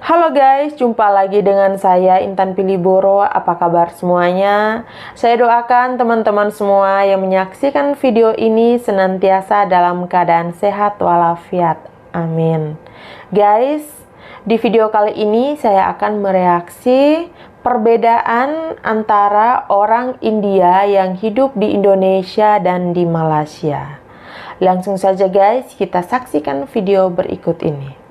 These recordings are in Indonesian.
Halo guys, jumpa lagi dengan saya Intan Piliboro. Apa kabar semuanya? Saya doakan teman-teman semua yang menyaksikan video ini senantiasa dalam keadaan sehat walafiat. Amin. Guys, di video kali ini saya akan mereaksi perbedaan antara orang India yang hidup di Indonesia dan di Malaysia. Langsung saja guys, kita saksikan video berikut ini.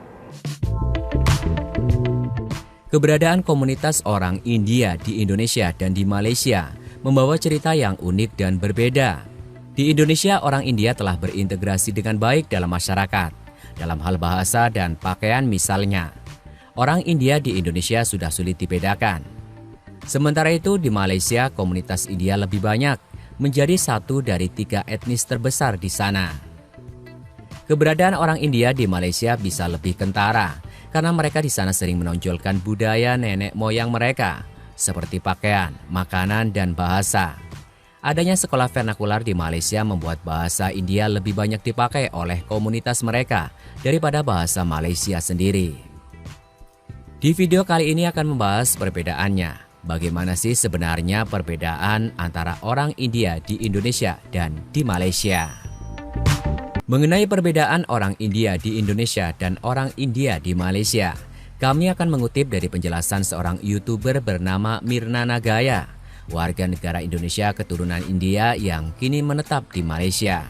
Keberadaan komunitas orang India di Indonesia dan di Malaysia membawa cerita yang unik dan berbeda. Di Indonesia, orang India telah berintegrasi dengan baik dalam masyarakat, dalam hal bahasa dan pakaian misalnya. Orang India di Indonesia sudah sulit dibedakan. Sementara itu di Malaysia, komunitas India lebih banyak, menjadi satu dari 3 etnis terbesar di sana. Keberadaan orang India di Malaysia bisa lebih kentara, karena mereka di sana sering menonjolkan budaya nenek moyang mereka, seperti pakaian, makanan, dan bahasa. Adanya sekolah vernakular di Malaysia membuat bahasa India lebih banyak dipakai oleh komunitas mereka daripada bahasa Malaysia sendiri. Di video kali ini akan membahas perbedaannya. Bagaimana sih sebenarnya perbedaan antara orang India di Indonesia dan di Malaysia? Mengenai perbedaan orang India di Indonesia dan orang India di Malaysia, kami akan mengutip dari penjelasan seorang YouTuber bernama Mirna Nagaya, warga negara Indonesia keturunan India yang kini menetap di Malaysia.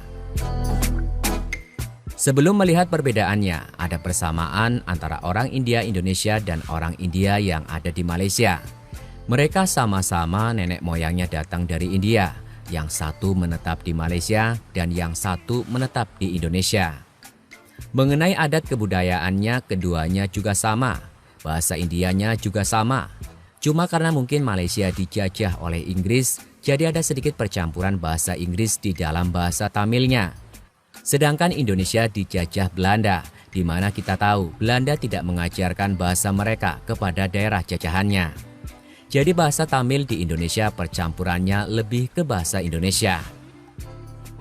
Sebelum melihat perbedaannya, ada persamaan antara orang India Indonesia dan orang India yang ada di Malaysia. Mereka sama-sama nenek moyangnya datang dari India. Yang satu menetap di Malaysia dan yang satu menetap di Indonesia. Mengenai adat kebudayaannya, keduanya juga sama. Bahasa Indianya juga sama. Cuma karena mungkin Malaysia dijajah oleh Inggris, jadi ada sedikit percampuran bahasa Inggris di dalam bahasa Tamilnya. Sedangkan Indonesia dijajah Belanda, di mana kita tahu Belanda tidak mengajarkan bahasa mereka kepada daerah jajahannya. Jadi bahasa Tamil di Indonesia percampurannya lebih ke bahasa Indonesia.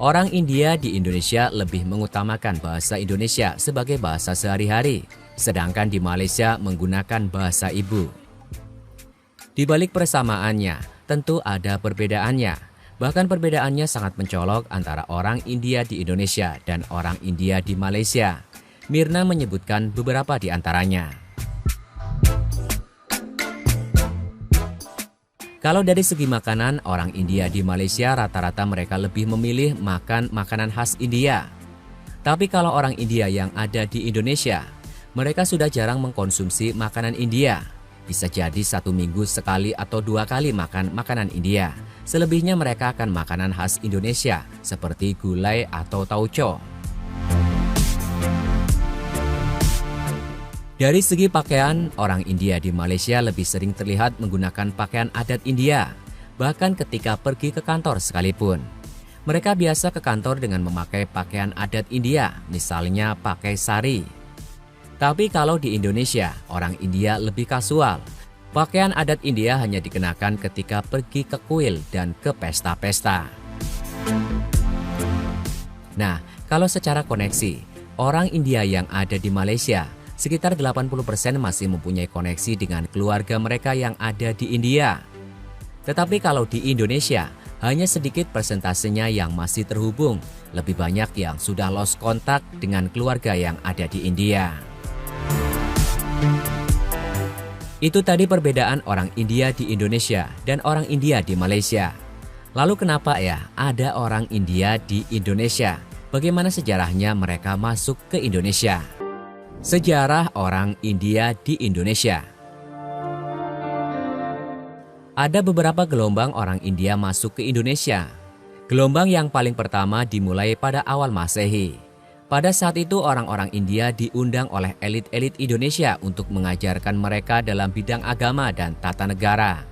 Orang India di Indonesia lebih mengutamakan bahasa Indonesia sebagai bahasa sehari-hari, sedangkan di Malaysia menggunakan bahasa ibu. Di balik persamaannya, tentu ada perbedaannya. Bahkan perbedaannya sangat mencolok antara orang India di Indonesia dan orang India di Malaysia. Mirna menyebutkan beberapa di antaranya. Kalau dari segi makanan, orang India di Malaysia rata-rata mereka lebih memilih makan makanan khas India. Tapi kalau orang India yang ada di Indonesia, mereka sudah jarang mengkonsumsi makanan India. Bisa jadi 1 minggu sekali atau 2 kali makan makanan India. Selebihnya mereka akan makanan khas Indonesia seperti gulai atau tauco. Dari segi pakaian, orang India di Malaysia lebih sering terlihat menggunakan pakaian adat India, bahkan ketika pergi ke kantor sekalipun. Mereka biasa ke kantor dengan memakai pakaian adat India, misalnya pakai sari. Tapi kalau di Indonesia, orang India lebih kasual. Pakaian adat India hanya dikenakan ketika pergi ke kuil dan ke pesta-pesta. Nah, kalau secara koneksi, orang India yang ada di Malaysia sekitar 80% masih mempunyai koneksi dengan keluarga mereka yang ada di India. Tetapi kalau di Indonesia, hanya sedikit persentasenya yang masih terhubung, lebih banyak yang sudah lost kontak dengan keluarga yang ada di India. Itu tadi perbedaan orang India di Indonesia dan orang India di Malaysia. Lalu kenapa ya ada orang India di Indonesia? Bagaimana sejarahnya mereka masuk ke Indonesia? Sejarah orang India di Indonesia. Ada beberapa gelombang orang India masuk ke Indonesia. Gelombang yang paling pertama dimulai pada awal Masehi. Pada saat itu orang-orang India diundang oleh elit-elit Indonesia untuk mengajarkan mereka dalam bidang agama dan tata negara.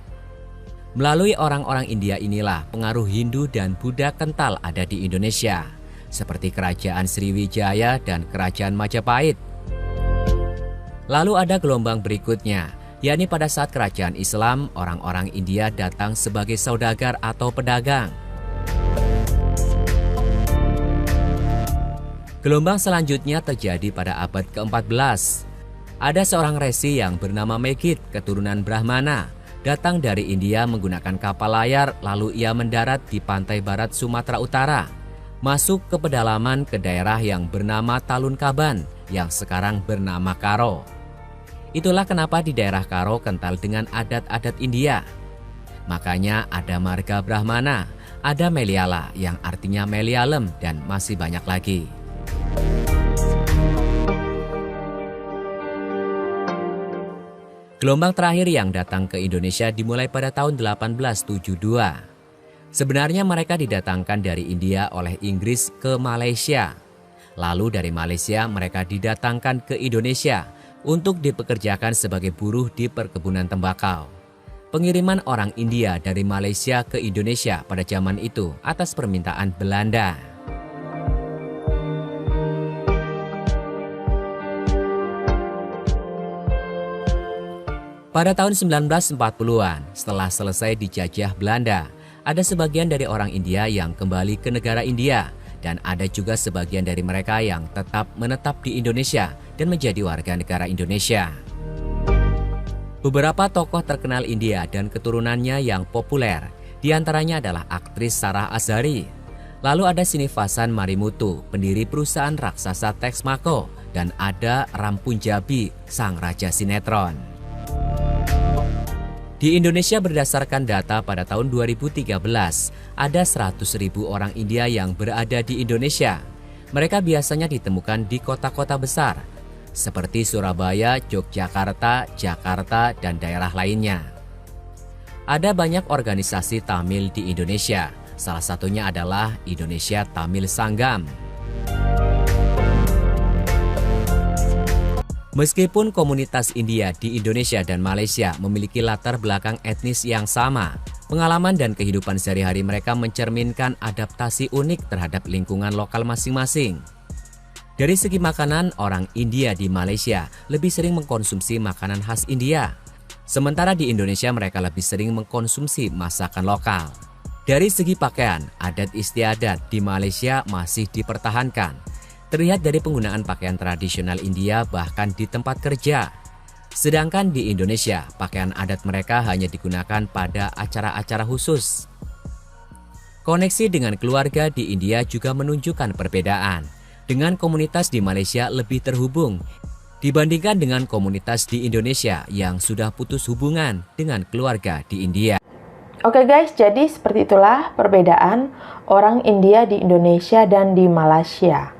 Melalui orang-orang India inilah pengaruh Hindu dan Buddha kental ada di Indonesia, seperti Kerajaan Sriwijaya dan Kerajaan Majapahit. Lalu ada gelombang berikutnya, yakni pada saat kerajaan Islam, orang-orang India datang sebagai saudagar atau pedagang. Gelombang selanjutnya terjadi pada abad ke-14. Ada seorang resi yang bernama Megit, keturunan Brahmana, datang dari India menggunakan kapal layar, lalu ia mendarat di pantai barat Sumatera Utara, masuk ke pedalaman ke daerah yang bernama Talun Kaban, yang sekarang bernama Karo. Itulah kenapa di daerah Karo kental dengan adat-adat India. Makanya ada marga Brahmana, ada Meliala yang artinya Melialem, dan masih banyak lagi. Gelombang terakhir yang datang ke Indonesia dimulai pada tahun 1872. Sebenarnya mereka didatangkan dari India oleh Inggris ke Malaysia. Lalu dari Malaysia mereka didatangkan ke Indonesia untuk dipekerjakan sebagai buruh di perkebunan tembakau. Pengiriman orang India dari Malaysia ke Indonesia pada zaman itu atas permintaan Belanda. Pada tahun 1940-an, setelah selesai dijajah Belanda, ada sebagian dari orang India yang kembali ke negara India, dan ada juga sebagian dari mereka yang tetap menetap di Indonesia dan menjadi warga negara Indonesia. Beberapa tokoh terkenal India dan keturunannya yang populer, diantaranya adalah aktris Sarah Azhari. Lalu ada Sinivasan Marimutu, pendiri perusahaan raksasa Texmaco, dan ada Ram Punjabi, sang raja sinetron. Di Indonesia berdasarkan data pada tahun 2013, ada 100.000 orang India yang berada di Indonesia. Mereka biasanya ditemukan di kota-kota besar, seperti Surabaya, Yogyakarta, Jakarta, dan daerah lainnya. Ada banyak organisasi Tamil di Indonesia, salah satunya adalah Indonesia Tamil Sanggam. Meskipun komunitas India di Indonesia dan Malaysia memiliki latar belakang etnis yang sama, pengalaman dan kehidupan sehari-hari mereka mencerminkan adaptasi unik terhadap lingkungan lokal masing-masing. Dari segi makanan, orang India di Malaysia lebih sering mengkonsumsi makanan khas India. Sementara di Indonesia mereka lebih sering mengkonsumsi masakan lokal. Dari segi pakaian, adat istiadat di Malaysia masih dipertahankan. Terlihat dari penggunaan pakaian tradisional India bahkan di tempat kerja. Sedangkan di Indonesia, pakaian adat mereka hanya digunakan pada acara-acara khusus. Koneksi dengan keluarga di India juga menunjukkan perbedaan. Dengan komunitas di Malaysia lebih terhubung dibandingkan dengan komunitas di Indonesia yang sudah putus hubungan dengan keluarga di India. Oke guys, jadi seperti itulah perbedaan orang India di Indonesia dan di Malaysia.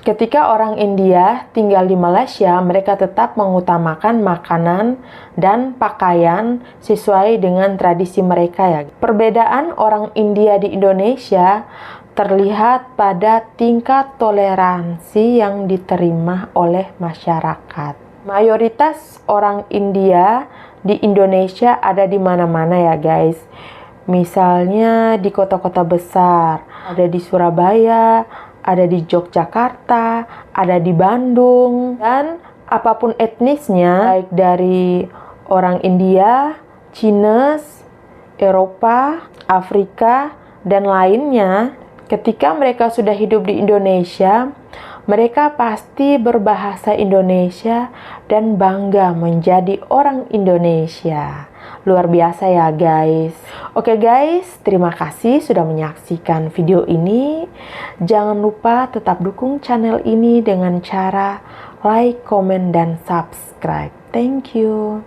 Ketika orang India tinggal di Malaysia, mereka tetap mengutamakan makanan dan pakaian sesuai dengan tradisi mereka ya. Perbedaan orang India di Indonesia terlihat pada tingkat toleransi yang diterima oleh masyarakat. Mayoritas orang India di Indonesia ada di mana-mana ya guys. Misalnya di kota-kota besar, ada di Surabaya, ada di Yogyakarta, ada di Bandung, dan apapun etnisnya, baik dari orang India, Chinese, Eropa, Afrika, dan lainnya, ketika mereka sudah hidup di Indonesia, mereka pasti berbahasa Indonesia dan bangga menjadi orang Indonesia. Luar biasa ya guys. Oke guys, terima kasih sudah menyaksikan video ini. Jangan lupa tetap dukung channel ini dengan cara like, komen, dan subscribe. Thank you.